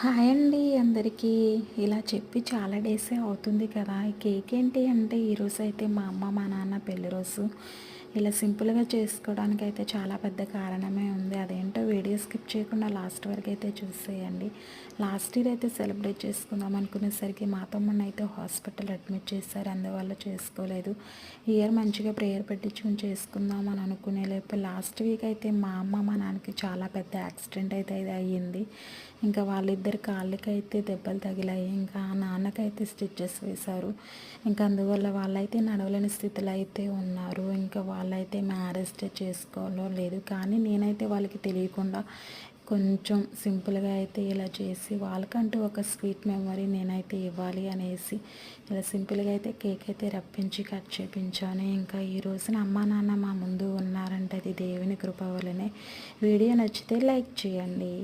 Hi అండి అందరికీ. ఇలా చెప్పి చాలా డేసే అవుతుంది కదా. ఈ కేక్ ఏంటి అంటే ఈరోజైతే మా అమ్మ మా నాన్న పెళ్లి రోజు. ఇలా సింపుల్గా చేసుకోవడానికి అయితే చాలా పెద్ద కారణమే ఉంది. అదేంటో వీడియో స్కిప్ చేయకుండా లాస్ట్ వరకు అయితే చూసేయండి. లాస్ట్ ఇయర్ అయితే సెలబ్రేట్ చేసుకుందాం అనుకునేసరికి మా తమ్ముడిని అయితే హాస్పిటల్ అడ్మిట్ చేశారు, అందువల్ల చేసుకోలేదు. ఈ ఇయర్ మంచిగా ప్రేయర్ పెట్టించుకుని చేసుకుందాం అని అనుకునే లేకపోతే లాస్ట్ వీక్ అయితే మా అమ్మ మా నాన్నకి చాలా పెద్ద యాక్సిడెంట్ అయితే అయ్యింది. ఇంకా వాళ్ళిద్దరి కాళ్ళకైతే దెబ్బలు తగిలాయి, ఇంకా నాన్నకైతే స్టిచ్చెస్ వేశారు. ఇంకా అందువల్ల వాళ్ళైతే నడవలేని స్థితిలో అయితే ఉన్నారు. ఇంకా వాళ్ళైతే మ్యారేజ్ చేసుకోవాలో లేదు, కానీ నేనైతే వాళ్ళకి తెలియకుండా కొంచెం సింపుల్గా అయితే ఇలా చేసి వాళ్ళకంటూ ఒక స్వీట్ మెమరీ నేనైతే ఇవ్వాలి అనేసి ఇలా సింపుల్గా అయితే కేక్ అయితే రప్పించి కట్ చేయించాను. ఇంకా ఈ రోజున అమ్మా నాన్న మా ముందు ఉన్నారంటే అది దేవుని కృప వల్లనే. వీడియో నచ్చితే లైక్ చేయండి.